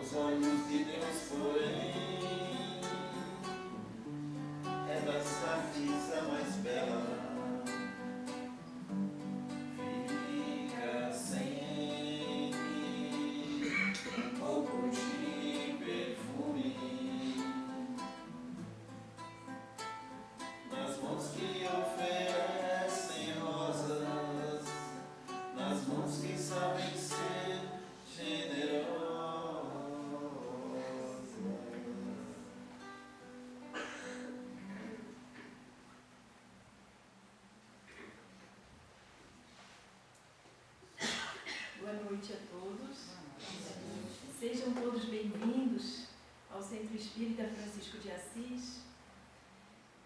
Aos olhos de Deus, porém, é das artes a mais bela. Fica sempre um pouco de perfume nas mãos que oferecem rosas, nas mãos que sabem ser generosas. Boa noite a todos. Sejam todos bem-vindos ao Centro Espírita Francisco de Assis.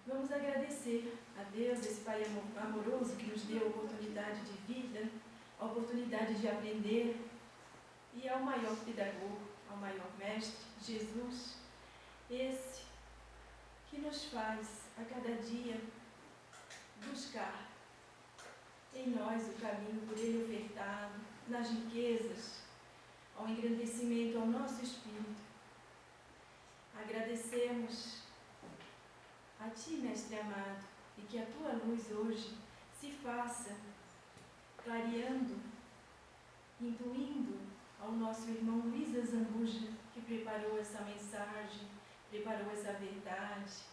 Vamos agradecer a Deus, esse Pai amoroso que nos deu a oportunidade de vida, a oportunidade de aprender, e ao maior pedagogo, ao maior mestre, Jesus, esse que nos faz a cada dia buscar em nós o caminho por Ele ofertado, nas riquezas, ao engrandecimento ao nosso espírito. Agradecemos a Ti, Mestre amado, e que a Tua luz hoje se faça clareando, intuindo ao nosso irmão Luiz Azambuja, que preparou essa mensagem, preparou essa verdade.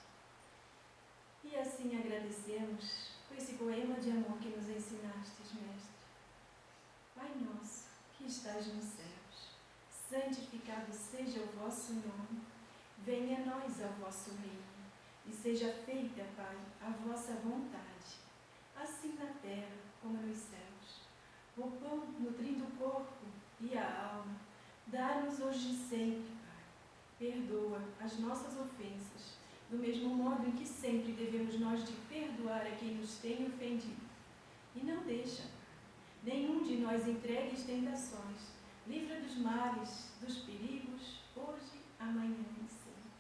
E assim agradecemos por esse poema de amor que nos ensinastes, Mestre. Pai nosso, que estás nos céus, santificado seja o vosso nome. Venha a nós o vosso reino, e seja feita, Pai, a vossa vontade, assim na terra como nos céus. O pão nutrindo o corpo e a alma, dá-nos hoje e sempre, Pai. Perdoa as nossas ofensas, do mesmo modo em que sempre devemos nós de perdoar a quem nos tem ofendido. E não deixa, Pai, nenhum de nós entregues tentações, livra dos males, dos perigos, hoje, amanhã e sempre.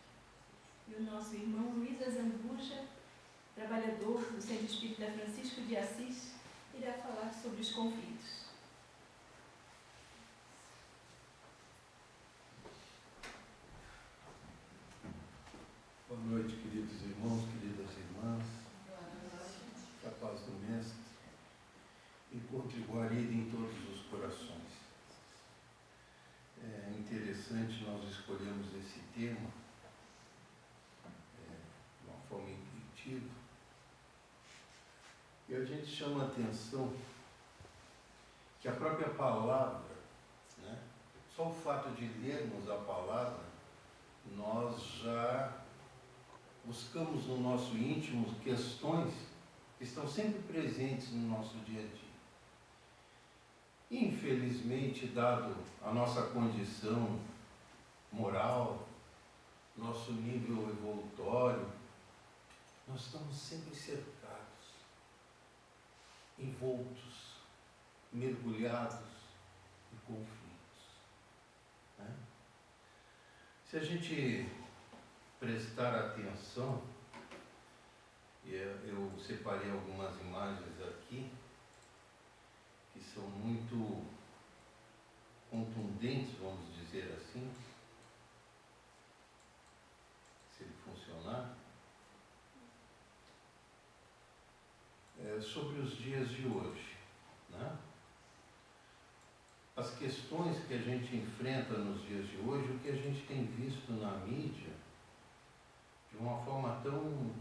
E o nosso irmão Luiz Azambuja, trabalhador do Centro Espírita Francisco de Assis, irá falar sobre os conflitos. Boa noite, queridos irmãos, queridas irmãs. Que a paz do Mestre encontre guarida em todos os corações. É interessante nós escolhemos esse tema de uma forma intuitiva, e a gente chama a atenção que a própria palavra, né, só o fato de lermos a palavra, nós já buscamos no nosso íntimo questões que estão sempre presentes no nosso dia a dia. Infelizmente, dado a nossa condição moral, nosso nível evolutório, nós estamos sempre cercados, envoltos, mergulhados em conflitos, né? Se a gente prestar atenção, eu separei algumas imagens aqui que são muito contundentes, vamos dizer assim, se ele funcionar, sobre os dias de hoje, né? As questões que a gente enfrenta nos dias de hoje, o que a gente tem visto na mídia, de uma forma tão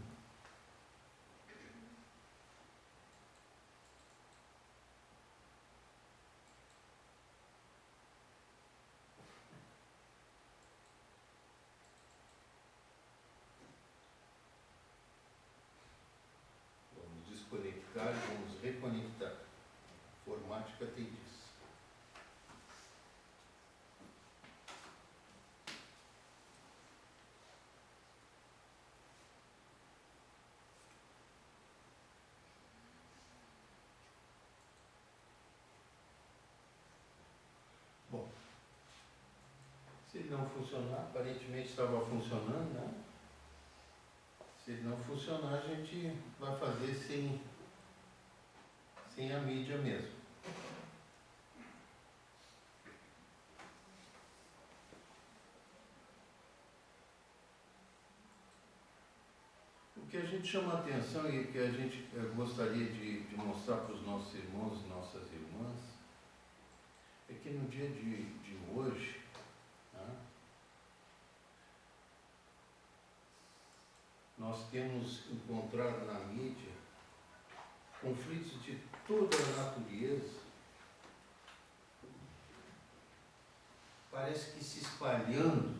vamos desconectar e vamos reconectar. A informática tem disso. Bom, se ele não funcionar, aparentemente estava funcionando, né? Se ele não funcionar, a gente vai fazer sem a mídia mesmo. que a gente chama a atenção e que a gente gostaria de mostrar para os nossos irmãos e nossas irmãs é que no dia de hoje, né, nós temos encontrado na mídia conflitos de toda a natureza, parece que se espalhando,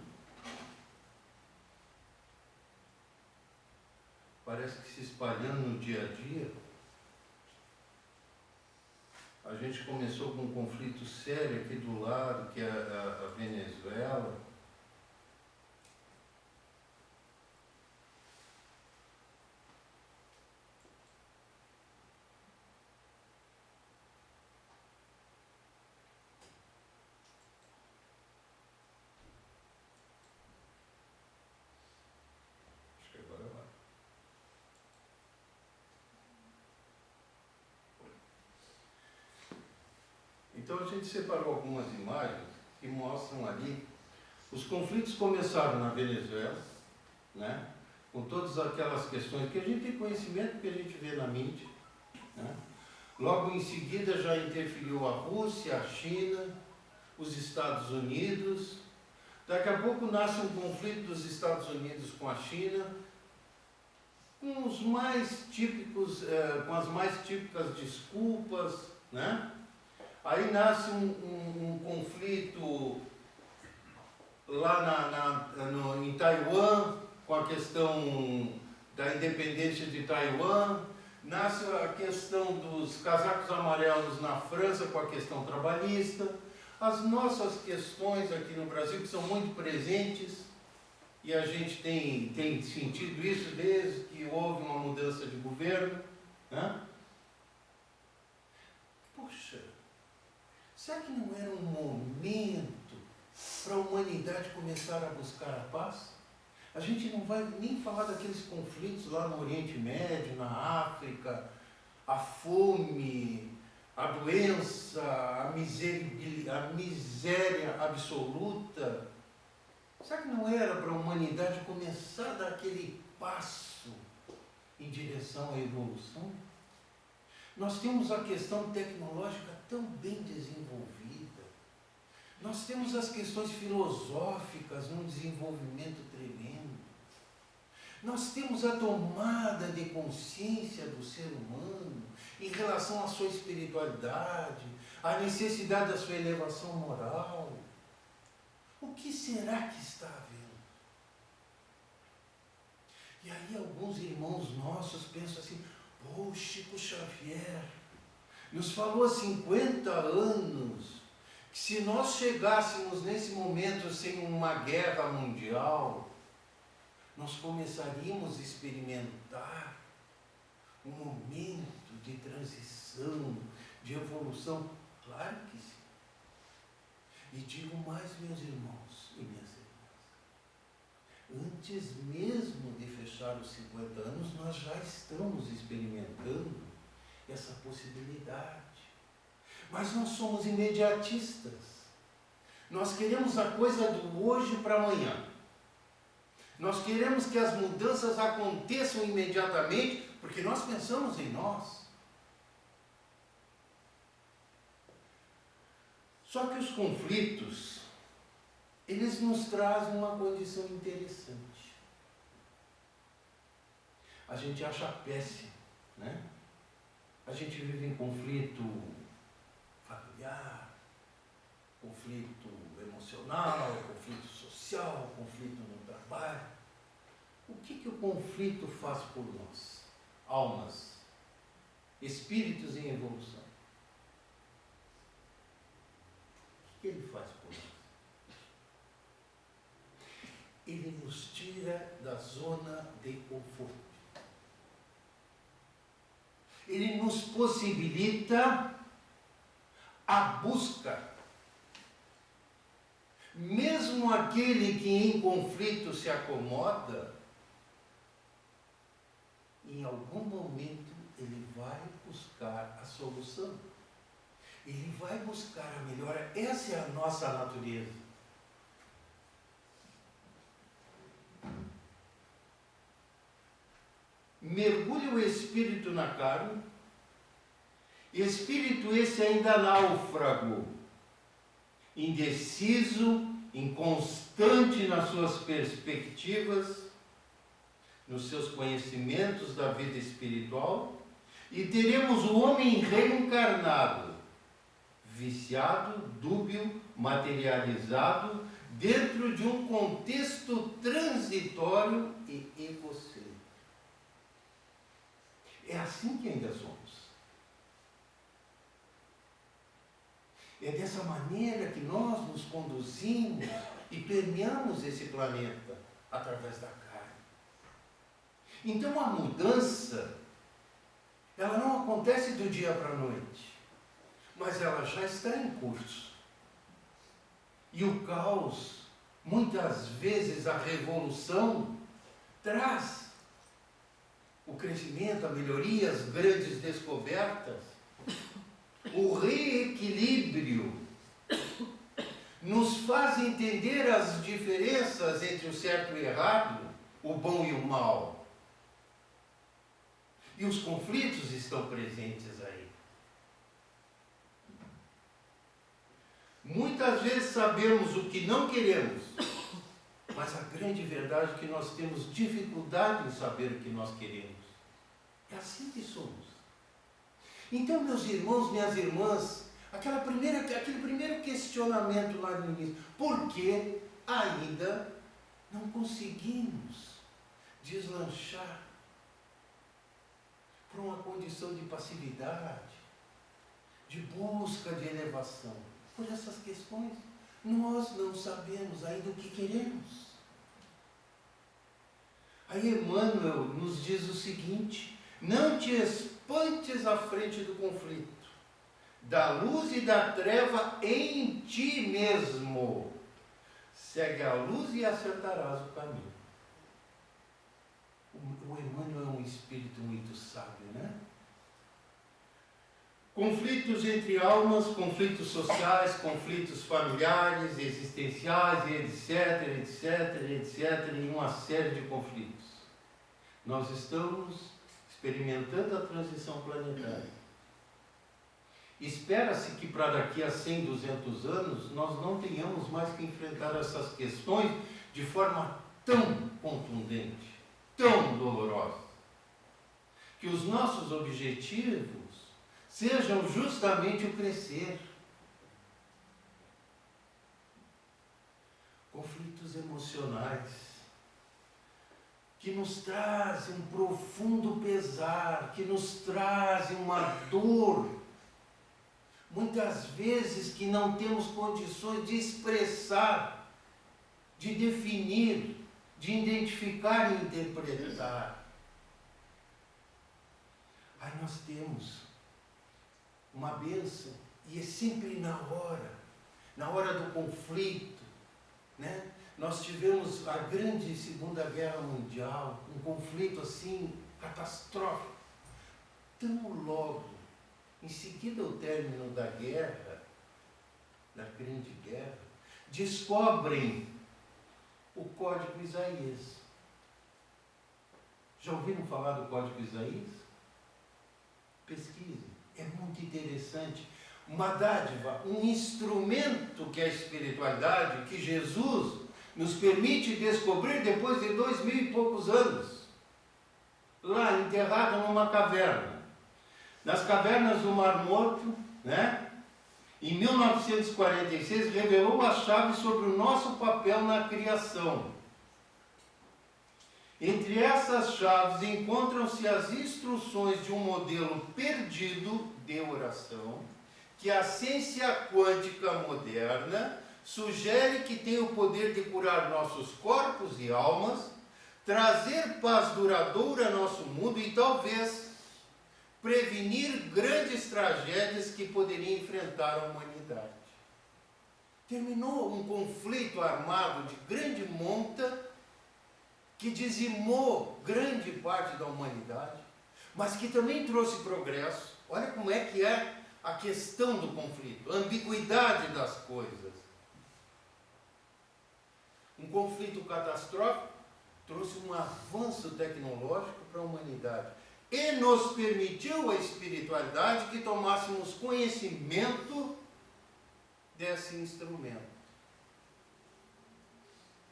no dia a dia. A gente começou com um conflito sério aqui do lado, que é a Venezuela. Acho que agora vai. Então a gente separou algumas imagens que mostram ali. Os conflitos começaram na Venezuela, né? Com todas aquelas questões que a gente tem conhecimento, que a gente vê na mídia, né? Logo em seguida já interferiu a Rússia, a China, os Estados Unidos. Daqui a pouco nasce um conflito dos Estados Unidos com a China, com os mais típicos, com as mais típicas desculpas, né? Aí nasce um conflito lá em Taiwan, com a questão da independência de Taiwan. Nasce a questão dos casacos amarelos na França, com a questão trabalhista. As nossas questões aqui no Brasil, que são muito presentes, e a gente tem sentido isso desde que houve uma mudança de governo, né? Poxa, será que não era um momento para a humanidade começar a buscar a paz? A gente não vai nem falar daqueles conflitos lá no Oriente Médio, na África, a fome, a doença, a miséria absoluta. Será que não era para a humanidade começar a dar aquele passo em direção à evolução? Nós temos a questão tecnológica tão bem desenvolvida. Nós temos as questões filosóficas num desenvolvimento tremendo. Nós temos a tomada de consciência do ser humano em relação à sua espiritualidade, à necessidade da sua elevação moral. O que será que está havendo? E aí alguns irmãos nossos pensam assim, pô, Chico Xavier nos falou há 50 anos que se nós chegássemos nesse momento sem uma guerra mundial, nós começaríamos a experimentar um momento de transição, de evolução. Claro que sim. E digo mais, meus irmãos e minhas irmãs, antes mesmo de fechar os 50 anos, nós já estamos experimentando essa possibilidade. Mas nós somos imediatistas. Nós queremos a coisa do hoje para amanhã. Nós queremos que as mudanças aconteçam imediatamente, porque nós pensamos em nós. Só que os conflitos, eles nos trazem uma condição interessante. A gente acha péssimo, né? A gente vive em conflito familiar, conflito emocional, conflito social, conflito no trabalho. O que o conflito faz por nós? Almas, espíritos em evolução. O que ele faz por nós? Ele nos tira da zona de conforto. Ele nos possibilita a busca. Mesmo aquele que em conflito se acomoda, em algum momento ele vai buscar a solução. Ele vai buscar a melhora. Essa é a nossa natureza. mergulha o espírito na carne, espírito esse ainda náufrago, indeciso, inconstante nas suas perspectivas, nos seus conhecimentos da vida espiritual, e teremos o homem reencarnado, viciado, dúbio, materializado, dentro de um contexto transitório e egocêntrico. É assim que ainda somos. É dessa maneira que nós nos conduzimos e permeamos esse planeta através da carne. Então a mudança, ela não acontece do dia para a noite, mas ela já está em curso. E o caos, muitas vezes a revolução, traz o crescimento, a melhoria, as grandes descobertas, o reequilíbrio, nos faz entender as diferenças entre o certo e o errado, o bom e o mal. E os conflitos estão presentes aí. Muitas vezes sabemos o que não queremos, mas a grande verdade é que nós temos dificuldade em saber o que nós queremos. É assim que somos. Então, meus irmãos, minhas irmãs, aquele primeiro questionamento lá no início, por que ainda não conseguimos deslanchar para uma condição de passividade, de busca de elevação? Por essas questões, nós não sabemos ainda o que queremos. Aí Emmanuel nos diz o seguinte: não te espantes à frente do conflito, da luz e da treva em ti mesmo. Segue a luz e acertarás o caminho. O Emmanuel é um espírito muito sábio, né? Conflitos entre almas, conflitos sociais, conflitos familiares, existenciais, etc, e uma série de conflitos. Nós estamos experimentando a transição planetária. Espera-se que para daqui a 100, 200 anos, nós não tenhamos mais que enfrentar essas questões de forma tão contundente, tão dolorosa, que os nossos objetivos sejam justamente o crescer. Conflitos emocionais que nos trazem um profundo pesar, que nos trazem uma dor, muitas vezes que não temos condições de expressar, de definir, de identificar e interpretar. Aí nós temos uma bênção, e é sempre na hora do conflito, né? Nós tivemos a grande Segunda Guerra Mundial, um conflito assim, catastrófico. Tão logo, em seguida ao término da guerra, da grande guerra, descobrem o Código Isaías. Já ouviram falar do Código Isaías? Pesquise. É muito interessante, uma dádiva, um instrumento que é a espiritualidade, que Jesus nos permite descobrir depois de 2000 e poucos anos, lá enterrado numa caverna, nas cavernas do Mar Morto, né? Em 1946 revelou a chave sobre o nosso papel na criação. Entre essas chaves encontram-se as instruções de um modelo perdido de oração, que a ciência quântica moderna sugere que tem o poder de curar nossos corpos e almas, trazer paz duradoura a nosso mundo e talvez prevenir grandes tragédias que poderiam enfrentar a humanidade. Terminou um conflito armado de grande monta, que dizimou grande parte da humanidade, mas que também trouxe progresso. Olha como é que é a questão do conflito, a ambiguidade das coisas. Um conflito catastrófico trouxe um avanço tecnológico para a humanidade e nos permitiu a espiritualidade que tomássemos conhecimento desse instrumento.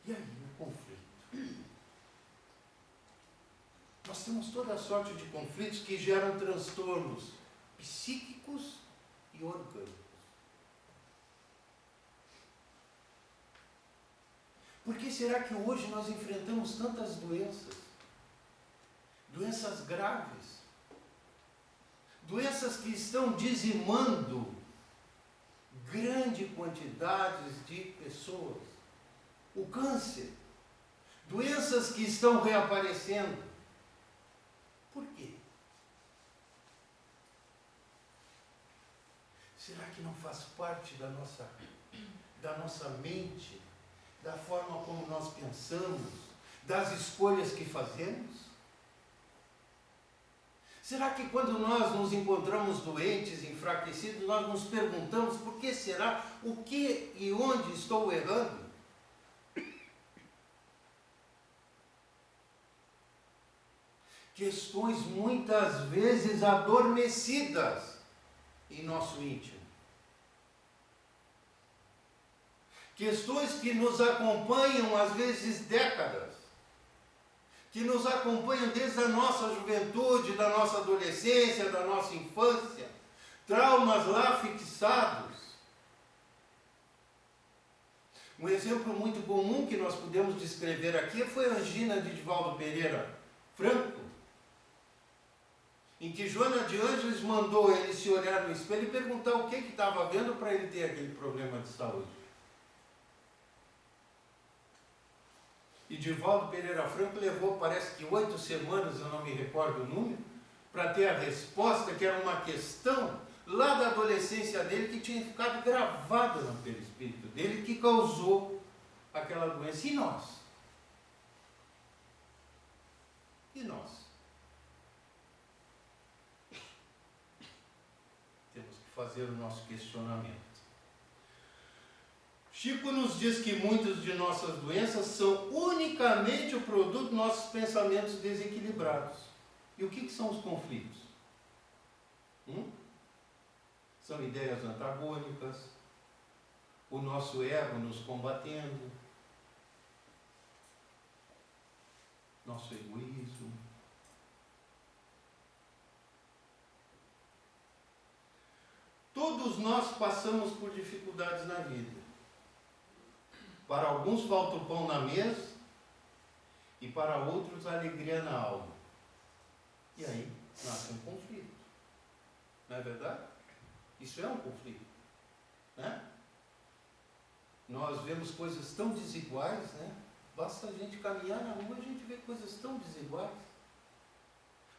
E aí, o conflito? Nós temos toda a sorte de conflitos que geram transtornos psíquicos e orgânicos. Por que será que hoje nós enfrentamos tantas doenças? Doenças graves. Doenças que estão dizimando grande quantidade de pessoas. O câncer. Doenças que estão reaparecendo. Por quê? Será que não faz parte da nossa mente, da forma como nós pensamos, das escolhas que fazemos? Será que quando nós nos encontramos doentes, enfraquecidos, nós nos perguntamos por que será, o que e onde estou errando? Questões muitas vezes adormecidas em nosso íntimo. Questões que nos acompanham às vezes décadas, que nos acompanham desde a nossa juventude, da nossa adolescência, da nossa infância, traumas lá fixados. Um exemplo muito comum que nós podemos descrever aqui foi a angina de Divaldo Pereira Franco, em que Joana de Ângeles mandou ele se olhar no espelho e perguntar o que estava vendo para ele ter aquele problema de saúde. E Divaldo Pereira Franco levou, parece que 8 semanas, eu não me recordo o número, para ter a resposta, que era uma questão lá da adolescência dele, que tinha ficado gravada no perispírito dele, que causou aquela doença. E nós? E nós? Temos que fazer o nosso questionamento. Chico nos diz que muitas de nossas doenças são unicamente o produto dos nossos pensamentos desequilibrados. E o que são os conflitos? São ideias antagônicas, o nosso ego nos combatendo, nosso egoísmo. Todos nós passamos por dificuldades na vida. Para alguns falta o pão na mesa e para outros a alegria na alma. E aí nasce um conflito. Não é verdade? Isso é um conflito. Né? Nós vemos coisas tão desiguais, né? Basta a gente caminhar na rua e a gente vê coisas tão desiguais.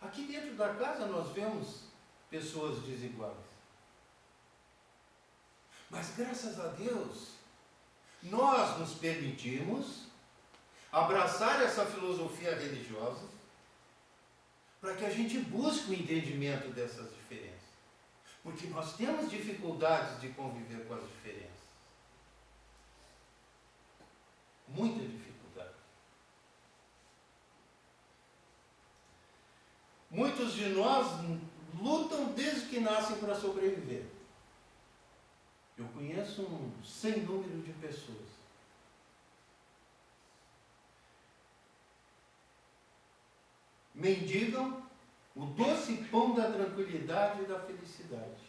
Aqui dentro da casa nós vemos pessoas desiguais. Mas graças a Deus, nós nos permitimos abraçar essa filosofia religiosa para que a gente busque o entendimento dessas diferenças. Porque nós temos dificuldades de conviver com as diferenças. Muita dificuldade. Muitos de nós lutam desde que nascem para sobreviver. Eu conheço um sem número de pessoas. Mendigam o doce pão da tranquilidade e da felicidade.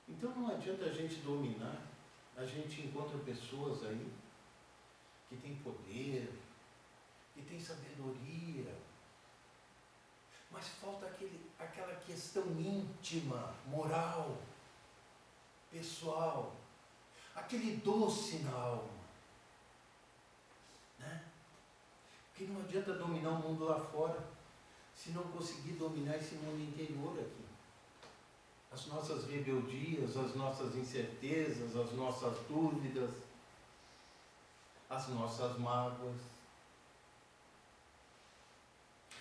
Então não adianta a gente dominar. A gente encontra pessoas aí que têm poder, que têm sabedoria, mas falta aquela questão íntima, moral, pessoal, aquele doce na alma. Né? Porque não adianta dominar o mundo lá fora, se não conseguir dominar esse mundo interior aqui. As nossas rebeldias, as nossas incertezas, as nossas dúvidas, as nossas mágoas,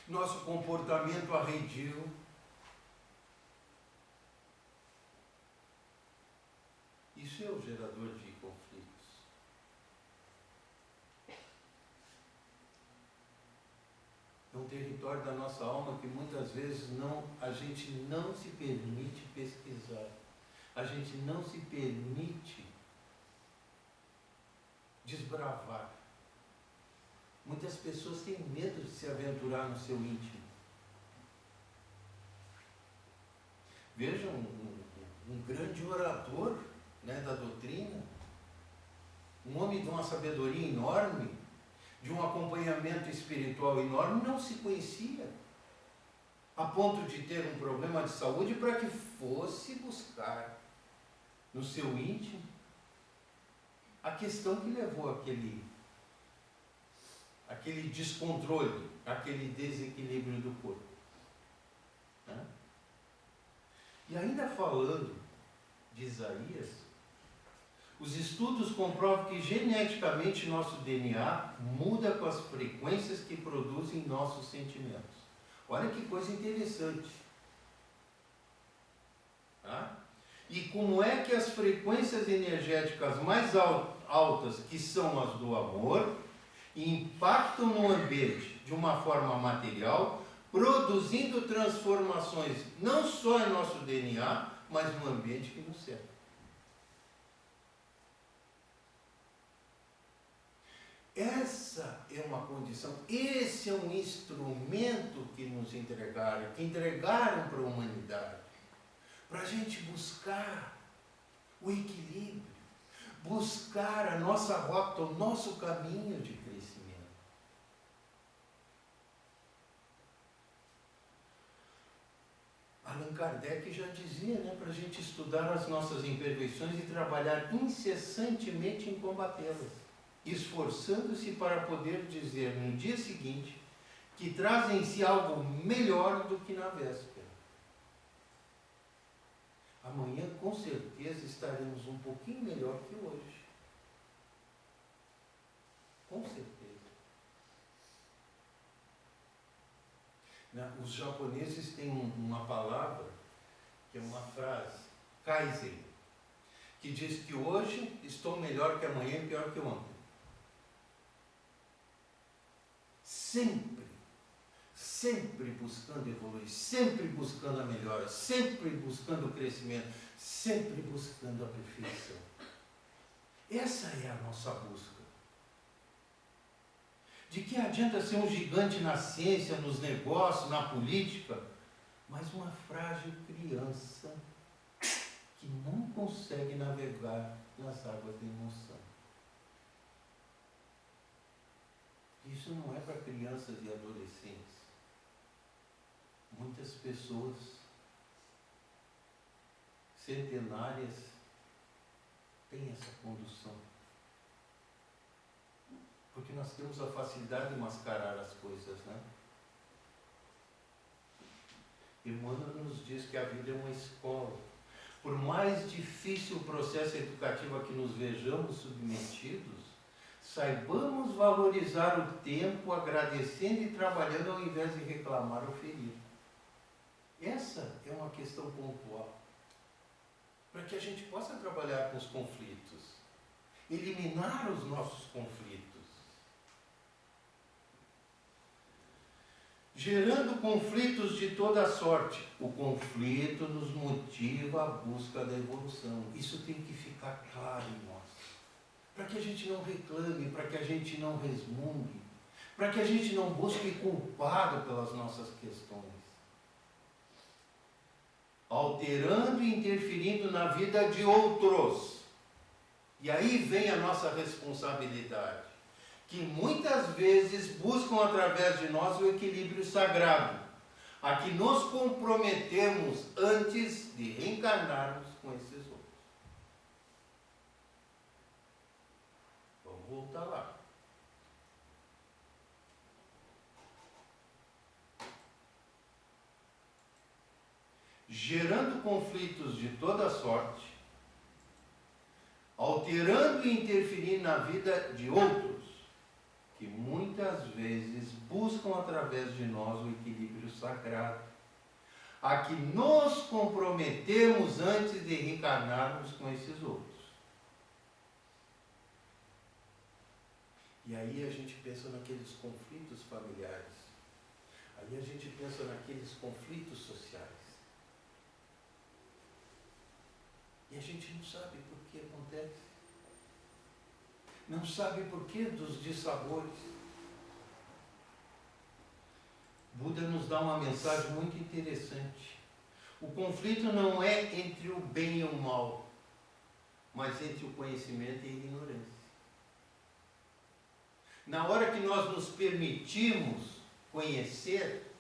nosso comportamento arredio. Isso é o gerador de conflitos. É um território da nossa alma que muitas vezes a gente não se permite pesquisar. A gente não se permite desbravar. Muitas pessoas têm medo de se aventurar no seu íntimo. Vejam um grande orador, né, da doutrina, um homem de uma sabedoria enorme, de um acompanhamento espiritual enorme, não se conhecia, a ponto de ter um problema de saúde para que fosse buscar no seu íntimo a questão que levou aquele descontrole, aquele desequilíbrio do corpo. Né? E ainda falando de Isaías, os estudos comprovam que geneticamente nosso DNA muda com as frequências que produzem nossos sentimentos. Olha que coisa interessante. Tá? E como é que as frequências energéticas mais altas, que são as do amor, impactam no ambiente de uma forma material, produzindo transformações não só em nosso DNA, mas no ambiente que nos cerca. Essa é uma condição, esse é um instrumento que nos entregaram, que entregaram para a humanidade, para a gente buscar o equilíbrio, buscar a nossa rota, o nosso caminho de crescimento. Allan Kardec já dizia, né, para a gente estudar as nossas imperfeições e trabalhar incessantemente em combatê-las, esforçando-se para poder dizer no dia seguinte que traz em si algo melhor do que na véspera. Amanhã, com certeza, estaremos um pouquinho melhor que hoje. Com certeza. Os japoneses têm uma palavra, que é uma frase, Kaizen, que diz que hoje estou melhor que amanhã e pior que ontem. Sempre buscando evoluir, sempre buscando a melhora, sempre buscando o crescimento, sempre buscando a perfeição. Essa é a nossa busca. De que adianta ser um gigante na ciência, nos negócios, na política, mas uma frágil criança que não consegue navegar nas águas da emoção. Isso não é para crianças e adolescentes. Muitas pessoas centenárias têm essa condução. Porque nós temos a facilidade de mascarar as coisas, né? Emmanuel nos diz que a vida é uma escola. Por mais difícil o processo educativo a que nos vejamos submetidos, saibamos valorizar o tempo, agradecendo e trabalhando ao invés de reclamar ou ferir. Essa é uma questão pontual, para que a gente possa trabalhar com os conflitos, eliminar os nossos conflitos, gerando conflitos de toda sorte. O conflito nos motiva à busca da evolução. Isso tem que ficar claro em nós, para que a gente não reclame, para que a gente não resmungue, para que a gente não busque culpado pelas nossas questões, alterando e interferindo na vida de outros. E aí vem a nossa responsabilidade, que muitas vezes buscam através de nós o equilíbrio sagrado, a que nos comprometemos antes de reencarnarmos com esses outros. Vamos voltar lá. Gerando conflitos de toda sorte, alterando e interferindo na vida de outros, que muitas vezes buscam através de nós o equilíbrio sagrado, a que nos comprometemos antes de reencarnarmos com esses outros. E aí a gente pensa naqueles conflitos familiares. Aí a gente pensa naqueles conflitos sociais. E a gente não sabe por que acontece. Não sabe por que dos dissabores. Buda nos dá uma mensagem muito interessante. O conflito não é entre o bem e o mal, mas entre o conhecimento e a ignorância. Na hora que nós nos permitimos conhecer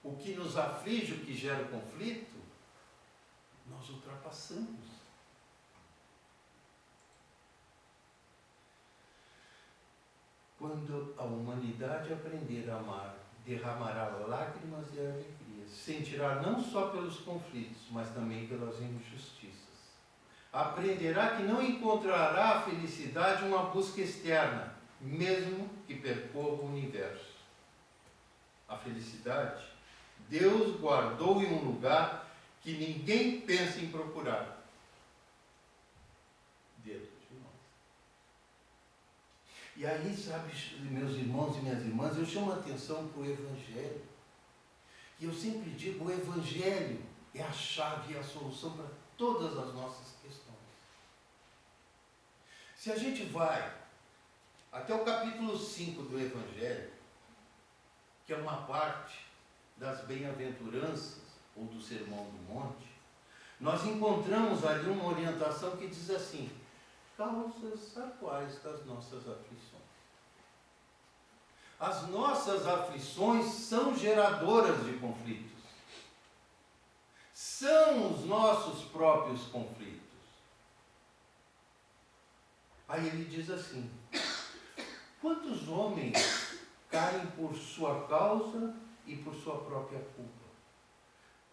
o que nos aflige, o que gera o conflito, nós ultrapassamos. Quando a humanidade aprender a amar, derramará lágrimas e alegrias, sentirá não só pelos conflitos, mas também pelas injustiças. Aprenderá que não encontrará a felicidade em uma busca externa, mesmo que percorra o universo. A felicidade, Deus guardou em um lugar que ninguém pensa em procurar. Dentro de nós. E aí, sabe, meus irmãos e minhas irmãs, eu chamo a atenção para o Evangelho. E eu sempre digo, o Evangelho é a chave e a solução para todas as nossas questões. Se a gente vai até o capítulo 5 do Evangelho, que é uma parte das bem-aventuranças, ou do Sermão do Monte, nós encontramos ali uma orientação que diz assim: causas atuais das nossas aflições. As nossas aflições são geradoras de conflitos. São os nossos próprios conflitos. Aí ele diz assim: quantos homens caem por sua causa e por sua própria culpa?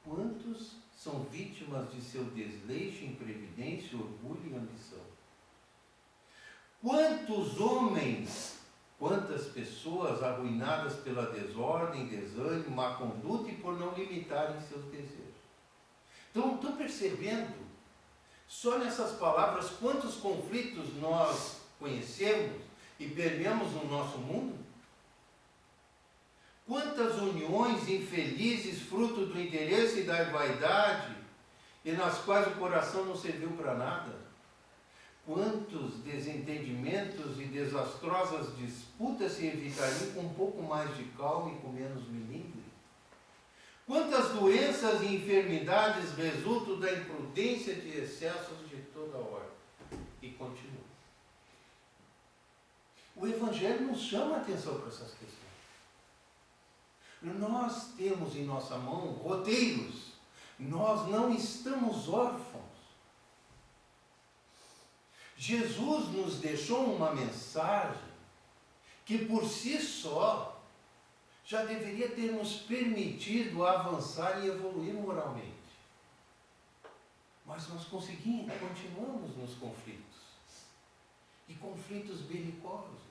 Quantos são vítimas de seu desleixo, imprevidência, orgulho e ambição? Quantos homens, quantas pessoas arruinadas pela desordem, desânimo, má conduta e por não limitarem seus desejos? Então, estão percebendo, só nessas palavras, quantos conflitos nós conhecemos e permeamos no nosso mundo? Quantas uniões infelizes, fruto do interesse e da vaidade, e nas quais o coração não serviu para nada? Quantos desentendimentos e desastrosas disputas se evitariam com um pouco mais de calma e com menos melindre? Quantas doenças e enfermidades resultam da imprudência de excessos de toda ordem? E continua. O Evangelho nos chama a atenção para essas questões. Nós temos em nossa mão roteiros. Nós não estamos órfãos. Jesus nos deixou uma mensagem que por si só já deveria ter nos permitido avançar e evoluir moralmente. Mas nós continuamos nos conflitos. E conflitos belicosos.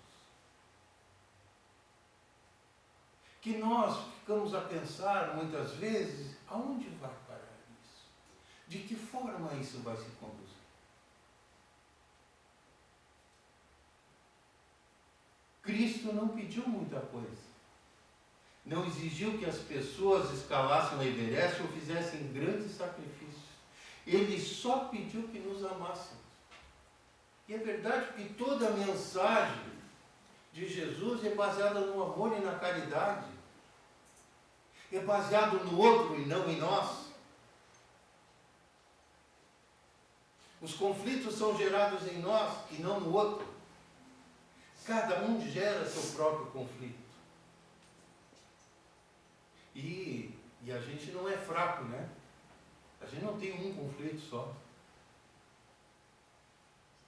Que nós ficamos a pensar muitas vezes, aonde vai parar isso? De que forma isso vai se conduzir? Cristo não pediu muita coisa. Não exigiu que as pessoas escalassem o Everest ou fizessem grandes sacrifícios. Ele só pediu que nos amássemos. E é verdade que toda a mensagem de Jesus é baseada no amor e na caridade. É baseado no outro e não em nós. Os conflitos são gerados em nós e não no outro. Cada um gera seu próprio conflito. E a gente não é fraco, né? A gente não tem um conflito só.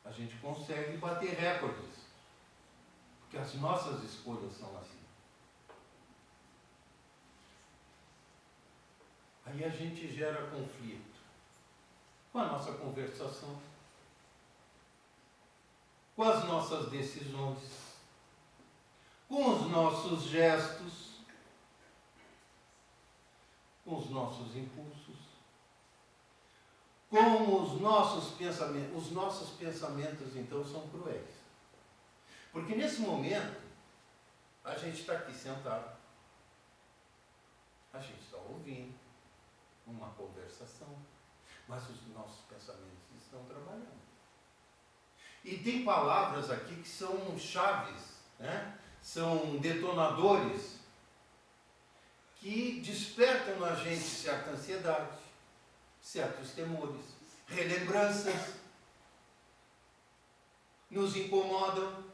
A gente consegue bater recordes. Porque as nossas escolhas são assim. Aí a gente gera conflito com a nossa conversação, com as nossas decisões, com os nossos gestos, com os nossos impulsos, com os nossos pensamentos. Os nossos pensamentos, então, são cruéis. Porque nesse momento, a gente está aqui sentado, a gente está ouvindo uma conversação, mas os nossos pensamentos estão trabalhando. E tem palavras aqui que são chaves, né? São detonadores que despertam na gente certa ansiedade, certos temores, relembranças, nos incomodam.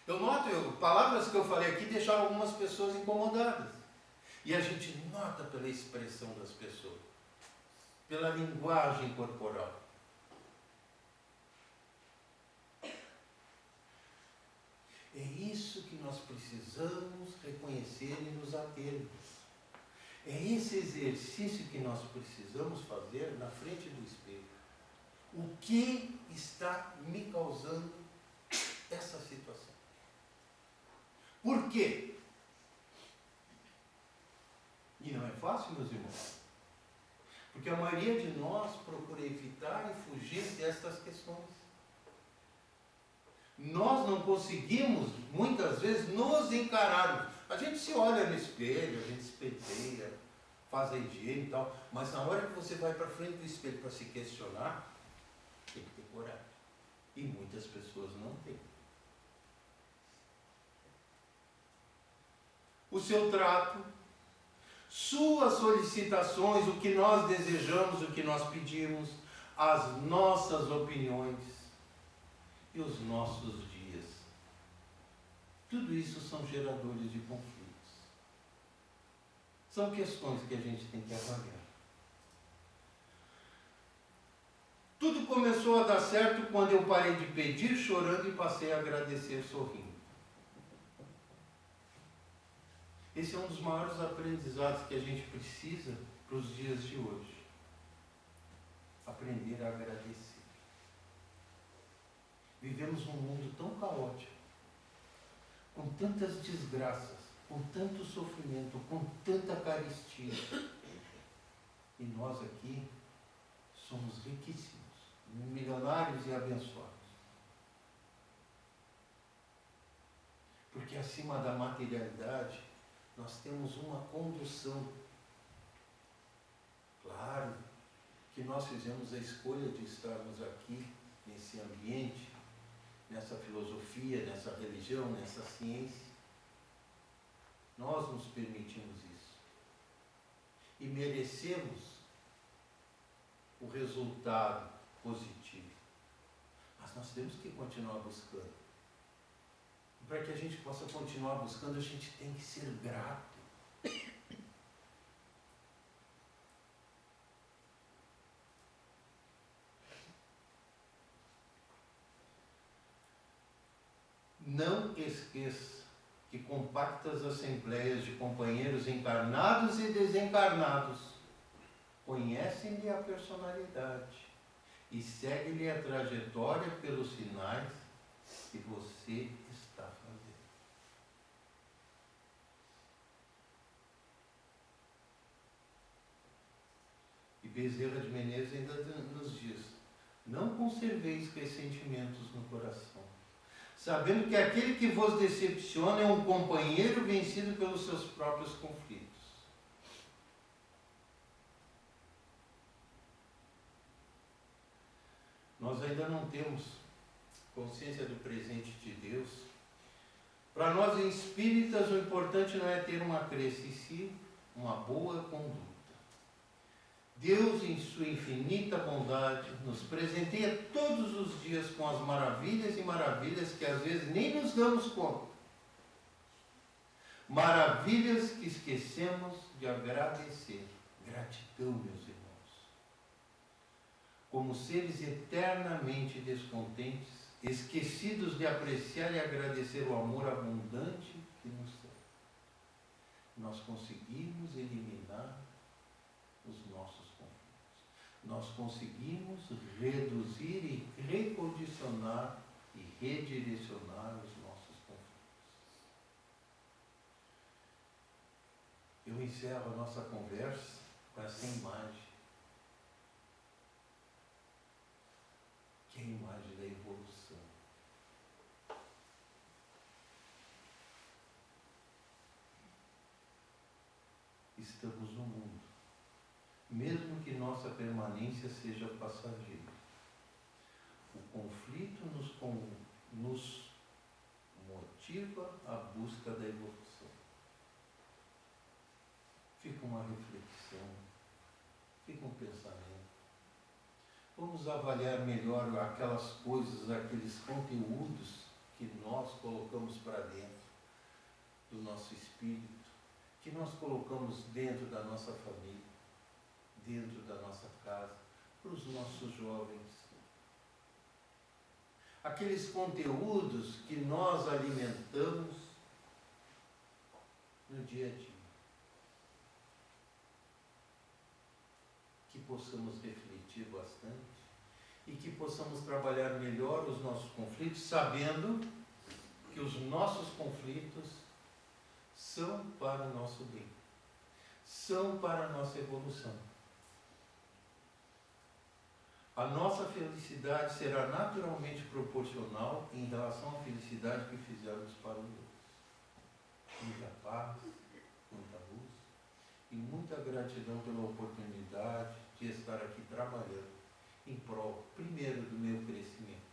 Eu noto, palavras que eu falei aqui deixaram algumas pessoas incomodadas. E a gente nota pela expressão das pessoas, pela linguagem corporal. É isso que nós precisamos reconhecer e nos atermos. É esse exercício que nós precisamos fazer na frente do espelho. O que está me causando essa situação? Por quê? E não é fácil, meus irmãos. Porque a maioria de nós procura evitar e fugir destas questões. Nós não conseguimos, muitas vezes, nos encararmos. A gente se olha no espelho, a gente se penteia, faz a higiene e tal, mas na hora que você vai para frente do espelho para se questionar, tem que ter coragem. E muitas pessoas não têm. O seu trato, suas solicitações, o que nós desejamos, o que nós pedimos, as nossas opiniões e os nossos dias. Tudo isso são geradores de conflitos. São questões que a gente tem que avaliar. Tudo começou a dar certo quando eu parei de pedir chorando e passei a agradecer sorrindo. Esse é um dos maiores aprendizados que a gente precisa para os dias de hoje. Aprender a agradecer. Vivemos num mundo tão caótico, com tantas desgraças, com tanto sofrimento, com tanta carestia. E nós aqui somos riquíssimos, milionários e abençoados. Porque acima da materialidade, nós temos uma condução. Claro que nós fizemos a escolha de estarmos aqui, nesse ambiente, nessa filosofia, nessa religião, nessa ciência. Nós nos permitimos isso. E merecemos o resultado positivo. Mas nós temos que continuar buscando. E para que a gente possa continuar buscando, a gente tem que ser grato. Não esqueça que compactas assembleias de companheiros encarnados e desencarnados conhecem-lhe a personalidade e seguem-lhe a trajetória pelos sinais que você está fazendo. E Bezerra de Menezes ainda nos diz: não conserveis ressentimentos no coração, sabendo que aquele que vos decepciona é um companheiro vencido pelos seus próprios conflitos. Nós ainda não temos consciência do presente de Deus. Para nós espíritas, o importante não é ter uma crença em si, uma boa conduta. Deus, em sua infinita bondade, nos presenteia todos os dias com as maravilhas e maravilhas que às vezes nem nos damos conta. Maravilhas que esquecemos de agradecer. Gratidão, meus irmãos. Como seres eternamente descontentes, esquecidos de apreciar e agradecer o amor abundante que nos dá, nós conseguimos eliminar os nossos conflitos. Nós conseguimos reduzir e recondicionar e redirecionar os nossos conflitos. Eu encerro a nossa conversa com essa imagem, que é a imagem da evolução. estamos no mundo, mesmo que nossa permanência seja passageira. O conflito nos motiva à busca da evolução. Fica uma reflexão, fica um pensamento. Vamos avaliar melhor aquelas coisas, aqueles conteúdos que nós colocamos para dentro do nosso espírito, que nós colocamos dentro da nossa família, dentro da nossa casa, para os nossos jovens. Aqueles conteúdos que nós alimentamos no dia a dia. Que possamos refletir bastante e que possamos trabalhar melhor os nossos conflitos, sabendo que os nossos conflitos são para o nosso bem, são para a nossa evolução. A nossa felicidade será naturalmente proporcional em relação à felicidade que fizermos para os outros. Muita paz, muita luz e muita gratidão pela oportunidade de estar aqui trabalhando em prol, primeiro, do meu crescimento,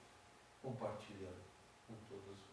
compartilhando com todos vós.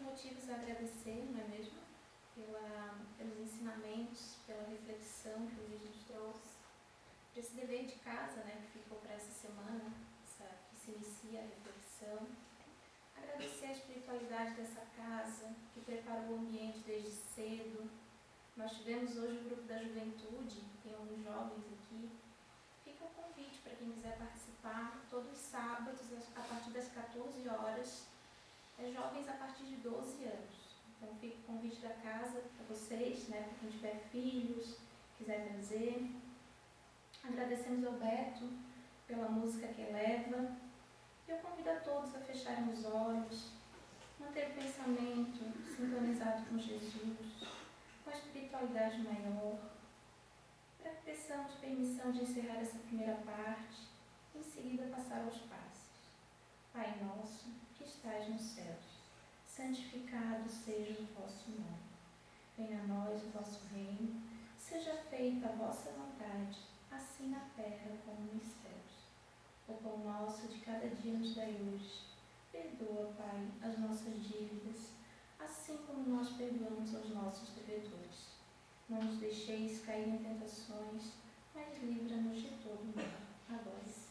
Motivos a agradecer, não é mesmo? Pelos ensinamentos, pela reflexão que o Luiz nos trouxe, por esse dever de casa, né, que ficou para essa semana, que se inicia a reflexão. Agradecer a espiritualidade dessa casa, que preparou o ambiente desde cedo. Nós tivemos hoje o grupo da juventude, tem alguns jovens aqui. Fica o convite para quem quiser participar, todos os sábados, a partir das 14 horas, jovens a partir de 12 anos. Então fica o convite da casa para vocês, né, para quem tiver filhos, quiser trazer. Agradecemos ao Beto pela música que eleva. E eu convido a todos a fecharem os olhos, manter o pensamento sintonizado com Jesus, com a espiritualidade maior, para que peçamos permissão de encerrar essa primeira parte e em seguida passar aos passos. Pai nosso, que estais nos céus, santificado seja o vosso nome. Venha a nós o vosso reino, seja feita a vossa vontade, assim na terra como nos céus. O pão nosso de cada dia nos dai hoje. Perdoa, Pai, as nossas dívidas, assim como nós perdoamos aos nossos devedores. Não nos deixeis cair em tentações, mas livra-nos de todo mal. Agora e sempre.